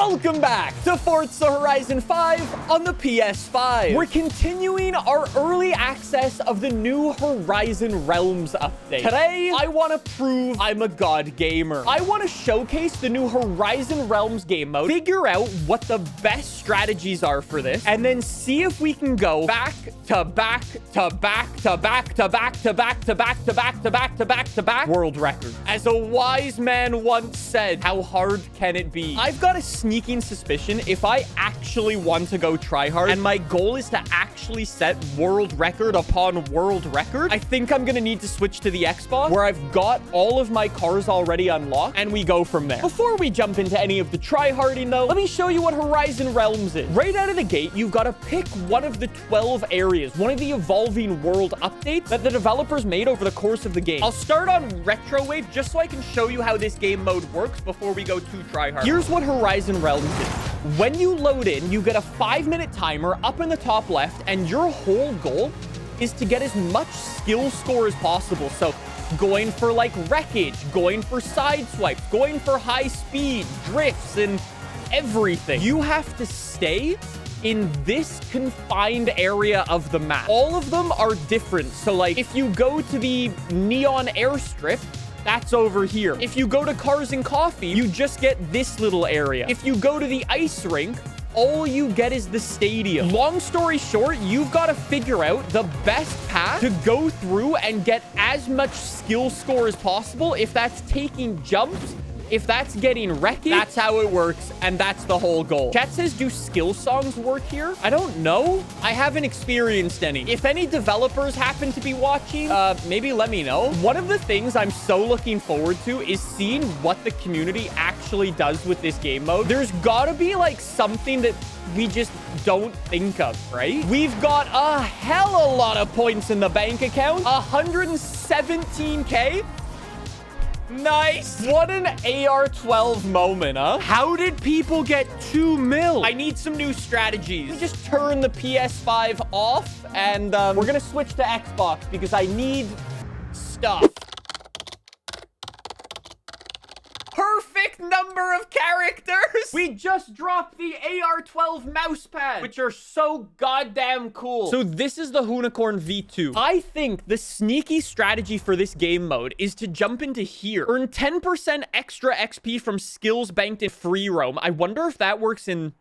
Welcome back to Forza Horizon 5 on the PS5. We're continuing our early access of the new Horizon Realms update. Today, I want to prove I'm a god gamer. I want to showcase the new Horizon Realms game mode, figure out what the best strategies are for this, and then see if we can go back to back to back to back to back to back to back to back to back to back to back world records. As a wise man once said, how hard can it be? I've got a sneaking suspicion if I actually want to go try hard and my goal is to actually set world record upon world record, I think I'm gonna need to switch to the Xbox where I've got all of my cars already unlocked and we go from there. Before we jump into any of the tryharding though, let me show you what Horizon Realms is. Right out of the gate, you've got to pick one of the 12 areas, one of the evolving world updates that the developers made over the course of the game. I'll start on Retro Wave just so I can show you how this game mode works before we go too tryhard. Here's what Horizon Realms is. When you load in, you get a 5-minute timer up in the top left, and your whole goal is to get as much skill score as possible. So going for like wreckage, going for side swipes, going for high speed, drifts, and everything. You have to stay in this confined area of the map. All of them are different. So like if you go to the neon airstrip, that's over here. If you go to Cars and Coffee, you just get this little area. If you go to the ice rink, all you get is the stadium. Long story short, you've got to figure out the best path to go through and get as much skill score as possible. If that's taking jumps, if that's getting wreckage, that's how it works, and that's the whole goal. Chat says, do skill songs work here? I don't know. I haven't experienced any. If any developers happen to be watching, maybe let me know. One of the things I'm so looking forward to is seeing what the community actually does with this game mode. There's gotta be like something that we just don't think of, right? We've got a hell of a lot of points in the bank account. 117K. Nice. What an AR-12 moment, huh? How did people get 2 mil? I need some new strategies. Let me just turn the PS5 off and we're gonna switch to Xbox because I need stuff. Perfect number of characters. We just dropped the AR-12 mouse pad, which are so goddamn cool. So this is the Hunicorn V2. I think the sneaky strategy for this game mode is to jump into here. Earn 10% extra XP from skills banked in free roam. I wonder if that works in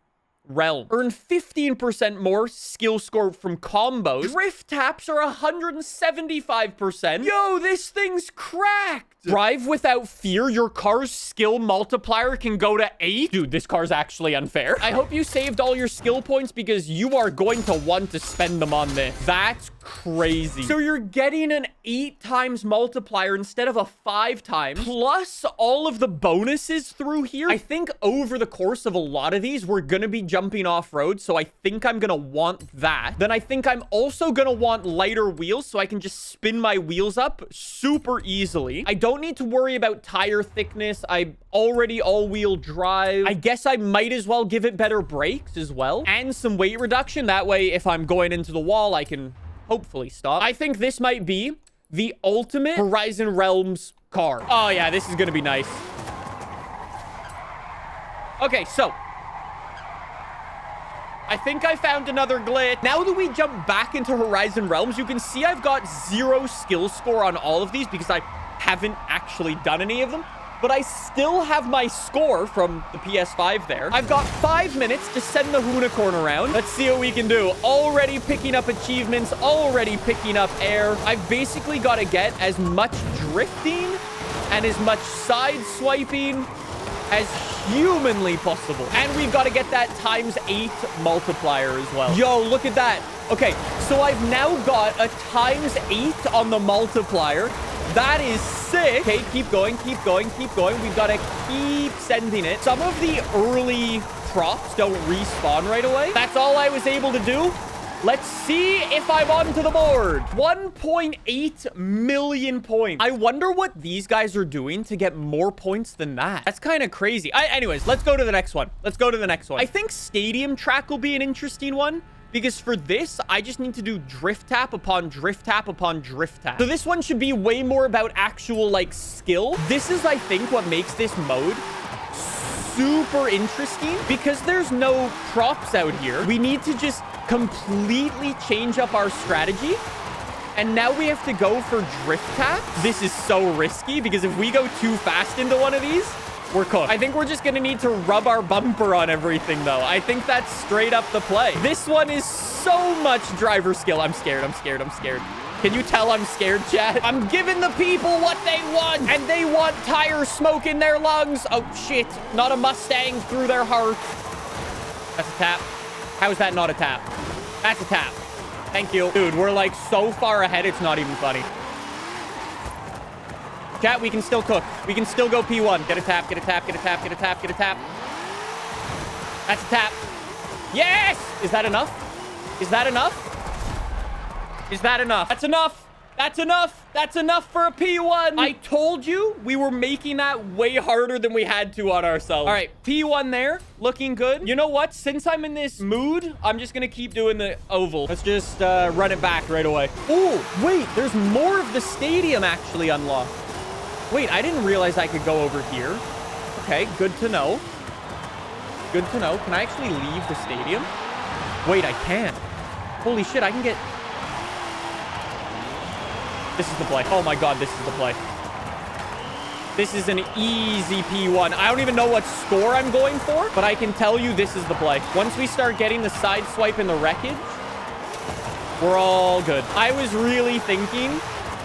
Realm. Earn 15% more skill score from combos. Drift taps are 175%. Yo, this thing's cracked. Drive without fear. Your car's skill multiplier can go to 8. Dude, this car's actually unfair. I hope you saved all your skill points because you are going to want to spend them on this. That's crazy. So you're getting an 8 times multiplier instead of a 5 times, plus all of the bonuses through here. I think over the course of a lot of these, we're gonna be jumping off-road, so I think I'm gonna want that. Then I think I'm also gonna want lighter wheels so I can just spin my wheels up super easily. I don't need to worry about tire thickness. I already all-wheel drive. I guess I might as well give it better brakes as well, and some weight reduction. That way, if I'm going into the wall, I can hopefully stop. I think this might be the ultimate Horizon Realms car. Oh yeah, this is gonna be nice. Okay, so I think I found another glitch. Now that we jump back into Horizon Realms, you can see I've got 0 skill score on all of these because I haven't actually done any of them. But I still have my score from the PS5 there. I've got 5 minutes to send the Hunicorn around. Let's see what we can do. Already picking up achievements, already picking up air. I've basically got to get as much drifting and as much side swiping as humanly possible. And we've got to get that ×8 multiplier as well. Yo, look at that. Okay, so I've now got a ×8 on the multiplier. That is sick. Okay, keep going, keep going, keep going. We've got to keep sending it. Some of the early props don't respawn right away. That's all I was able to do. Let's see if I'm onto the board. 1.8 million points. I wonder what these guys are doing to get more points than that. That's kind of crazy. Anyways, let's go to the next one. Let's go to the next one. I think Stadium Track will be an interesting one, because for this, I just need to do drift tap upon drift tap upon drift tap. So this one should be way more about actual, like, skill. This is, I think, what makes this mode super interesting because there's no props out here. We need to just completely change up our strategy. And now we have to go for drift taps. This is so risky because if we go too fast into one of these, we're cooked. I think we're just going to need to rub our bumper on everything, though. I think that's straight up the play. This one is so much driver skill. I'm scared. I'm scared. I'm scared. Can you tell I'm scared, chat? I'm giving the people what they want, and they want tire smoke in their lungs. Oh, shit. Not a Mustang through their heart. That's a tap. How is that not a tap? That's a tap. Thank you. Dude, we're like so far ahead, it's not even funny. Chat, we can still cook. We can still go P1. Get a tap, get a tap, get a tap, get a tap, get a tap. That's a tap. Yes! Is that enough? Is that enough? Is that enough? That's enough. That's enough. That's enough for a P1. I told you we were making that way harder than we had to on ourselves. All right, P1 there. Looking good. You know what? Since I'm in this mood, I'm just going to keep doing the oval. Let's just run it back right away. Oh, wait. There's more of the stadium actually unlocked. Wait, I didn't realize I could go over here. Okay, good to know. Good to know. Can I actually leave the stadium? Wait, I can. Holy shit, I can get... This is the play. Oh my god, this is the play. This is an easy P1. I don't even know what score I'm going for, but I can tell you this is the play. Once we start getting the side swipe and the wreckage, we're all good. I was really thinking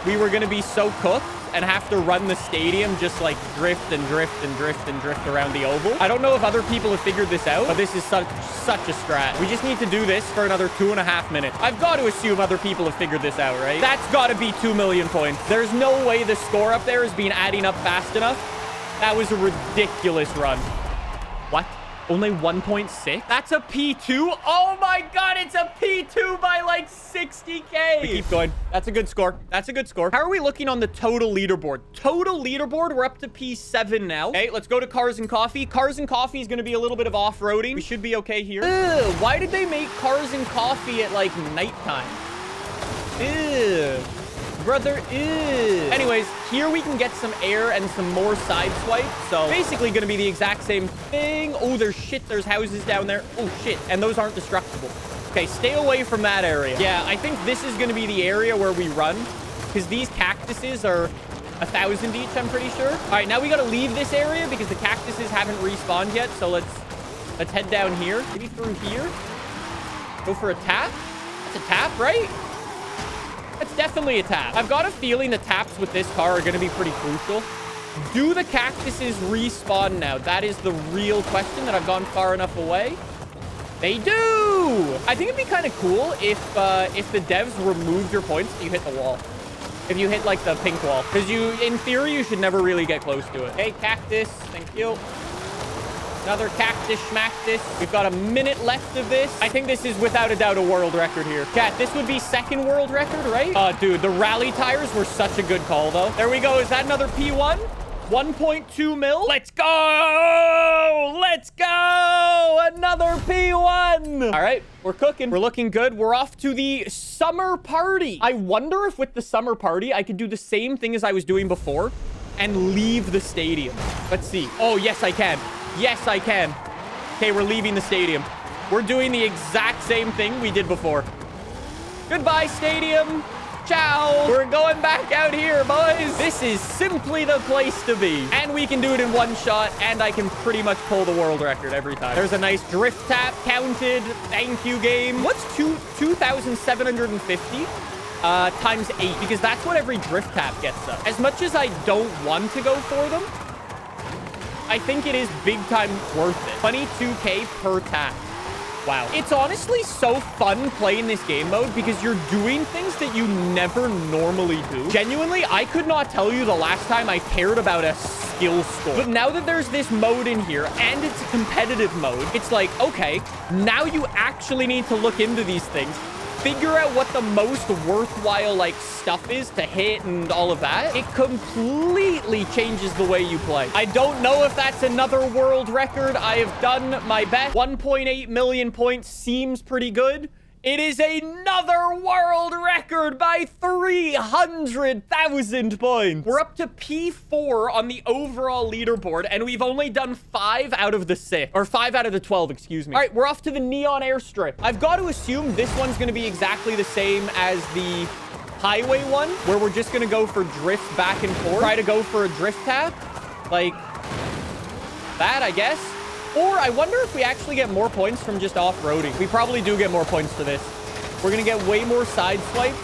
we were going to be so cooked and have to run the stadium just like drift and drift and drift and drift around the oval. I don't know if other people have figured this out, but this is such a strat. We just need to do this for another 2.5 minutes. I've got to assume other people have figured this out, right? That's got to be 2 million points. There's no way the score up there has been adding up fast enough. That was a ridiculous run. What? Only 1.6? That's a P2? Oh my god, it's a P2 by like 60K. We keep going. That's a good score. That's a good score. How are we looking on the total leaderboard? Total leaderboard, we're up to P7 now. Okay, let's go to Cars and Coffee. Cars and Coffee is going to be a little bit of off-roading. We should be okay here. Ew, why did they make Cars and Coffee at like nighttime? Ew. Brother, ew. Anyways, here we can get some air and some more side swipes. So basically going to be the exact same thing. Oh, there's shit. There's houses down there. Oh, shit. And those aren't destructible. Okay, stay away from that area. Yeah, I think this is going to be the area where we run because these cactuses are 1,000 each, I'm pretty sure. All right, now we got to leave this area because the cactuses haven't respawned yet. So let's head down here. Maybe through here. Go for a tap. That's a tap, right? That's definitely a tap. I've got a feeling the taps with this car are going to be pretty crucial. Do the cactuses respawn now? That is the real question that I've gone far enough away. They do! I think it'd be kind of cool if the devs removed your points and you hit the wall. If you hit, like, the pink wall. Because in theory, you should never really get close to it. Okay, cactus. Thank you. Another cactus schmactus. We've got a minute left of this. I think this is without a doubt a world record here. Chat, this would be second world record, right? Dude, the rally tires were such a good call, though. There we go. Is that another P1? 1.2 mil. Let's go. Let's go. Another P1. All right. We're cooking. We're looking good. We're off to the summer party. I wonder if with the summer party, I could do the same thing as I was doing before and leave the stadium. Let's see. Oh, yes, I can. Yes, I can. Okay, we're leaving the stadium. We're doing the exact same thing we did before. Goodbye, stadium. Ciao. We're going back out here, boys. This is simply the place to be. And we can do it in one shot, and I can pretty much pull the world record every time. There's a nice drift tap counted. Thank you, game. What's 2,750? Times 8, because that's what every drift tap gets us. As much as I don't want to go for them, I think it is big time worth it. 22K per tap. Wow. It's honestly so fun playing this game mode because you're doing things that you never normally do. Genuinely, I could not tell you the last time I cared about a skill score. But now that there's this mode in here and it's a competitive mode, it's like, okay, now you actually need to look into these things. Figure out what the most worthwhile, like, stuff is to hit and all of that. It completely changes the way you play. I don't know if that's another world record. I have done my best. 1.8 million points seems pretty good. It is another world record by 300,000 points. We're up to P4 on the overall leaderboard, and we've only done 5 out of the 6. Or 5 out of the 12, excuse me. All right, we're off to the Neon Airstrip. I've got to assume this one's going to be exactly the same as the highway one, where we're just going to go for drifts back and forth. Try to go for a drift tap. Like that, I guess. Or I wonder if we actually get more points from just off-roading. We probably do get more points for this. We're going to get way more side swipes,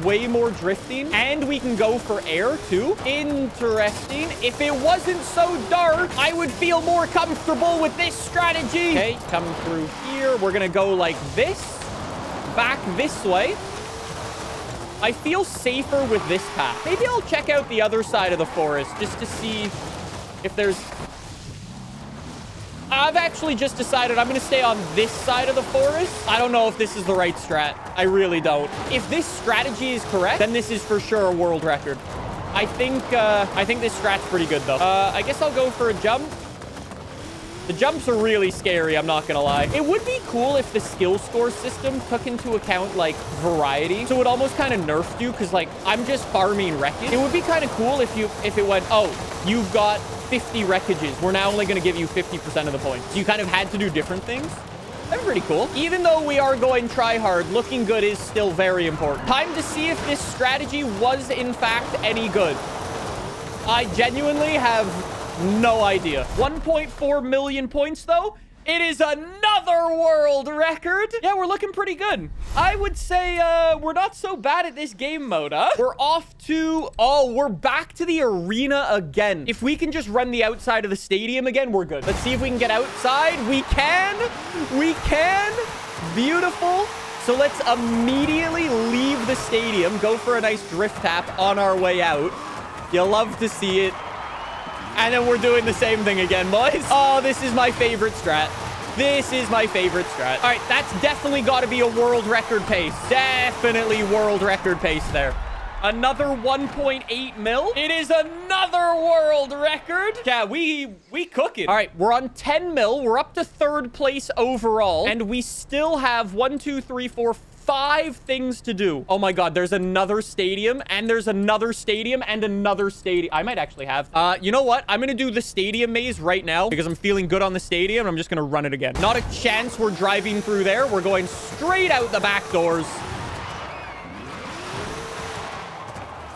way more drifting, and we can go for air too. Interesting. If it wasn't so dark, I would feel more comfortable with this strategy. Okay, come through here. We're going to go like this, back this way. I feel safer with this path. Maybe I'll check out the other side of the forest just to see if there's... I've actually just decided I'm going to stay on this side of the forest. I don't know if this is the right strat. I really don't. If this strategy is correct, then this is for sure a world record. I think this strat's pretty good, though. I guess I'll go for a jump. The jumps are really scary, I'm not gonna lie. It would be cool if the skill score system took into account, like, variety. So it almost kind of nerfed you, because, like, I'm just farming wreckage. It would be kind of cool if it went, oh, you've got 50 wreckages. We're now only gonna give you 50% of the points. You kind of had to do different things. That'd be pretty cool. Even though we are going try hard, looking good is still very important. Time to see if this strategy was, in fact, any good. I genuinely have no idea. 1.4 million points, though. It is another world record. Yeah, we're looking pretty good. I would say we're not so bad at this game mode, huh? We're off to... Oh, we're back to the arena again. If we can just run the outside of the stadium again, we're good. Let's see if we can get outside. We can. We can. Beautiful. So let's immediately leave the stadium, go for a nice drift tap on our way out. You'll love to see it. And then we're doing the same thing again, boys. Oh, this is my favorite strat. This is my favorite strat. All right, that's definitely got to be a world record pace. Definitely world record pace there. Another 1.8 mil. It is another world record. Yeah, we cook it. All right, we're on 10 mil. We're up to 3rd place overall. And we still have 1, 2, 3, 4, 5 things to do. Oh my god, there's another stadium, and there's another stadium, and another stadium. I might actually have. You know what? I'm gonna do the stadium maze right now because I'm feeling good on the stadium. I'm just gonna run it again. Not a chance we're driving through there. We're going straight out the back doors.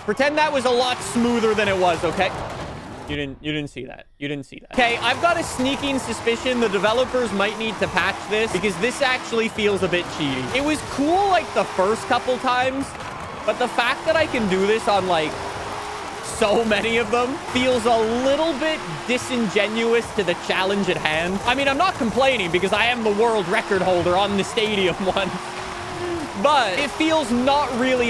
Pretend that was a lot smoother than it was, okay? You didn't see that. You didn't see that. Okay, I've got a sneaking suspicion the developers might need to patch this because this actually feels a bit cheaty. It was cool, like, the first couple times, but the fact that I can do this on, like, so many of them feels a little bit disingenuous to the challenge at hand. I mean, I'm not complaining because I am the world record holder on the stadium one. But it feels not really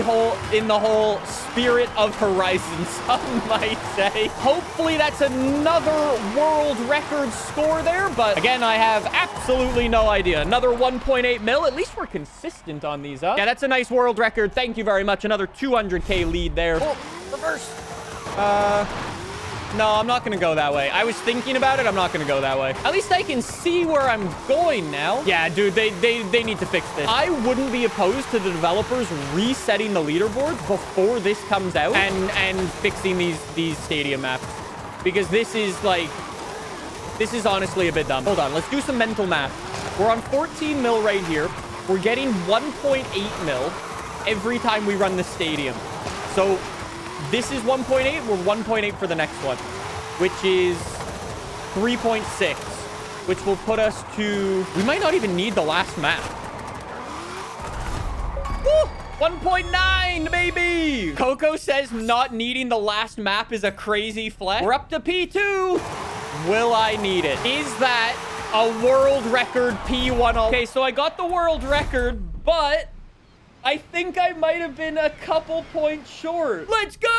in the whole spirit of Horizon, some might say. Hopefully that's another world record score there. But again, I have absolutely no idea. Another 1.8 mil. At least we're consistent on these, huh? Yeah, that's a nice world record. Thank you very much. Another 200k lead there. Oh, reverse. No, I'm not going to go that way. I was thinking about it. I'm not going to go that way. At least I can see where I'm going now. Yeah, dude, they need to fix this. I wouldn't be opposed to the developers resetting the leaderboard before this comes out and fixing these stadium maps. Because this is honestly a bit dumb. Hold on, let's do some mental math. We're on 14 mil right here. We're getting 1.8 mil every time we run the stadium. So this is 1.8. We're 1.8 for the next one, which is 3.6, which will put us to... We might not even need the last map. Woo! 1.9, baby! Coco says not needing the last map is a crazy flex. We're up to P2. Will I need it? Is that a world record P1? Okay, so I got the world record, but I think I might have been a couple points short. Let's go!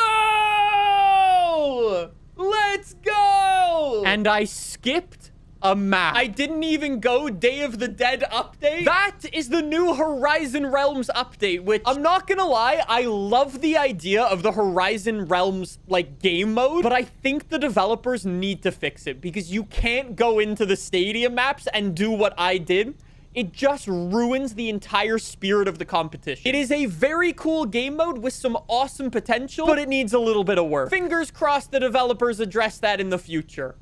Let's go! And I skipped a map. I didn't even go Day of the Dead update. That is the new Horizon Realms update, which I'm not gonna lie, I love the idea of the Horizon Realms like game mode, but I think the developers need to fix it because you can't go into the stadium maps and do what I did. it just ruins the entire spirit of the competition. It is a very cool game mode with some awesome potential, but it needs a little bit of work. Fingers crossed the developers address that in the future.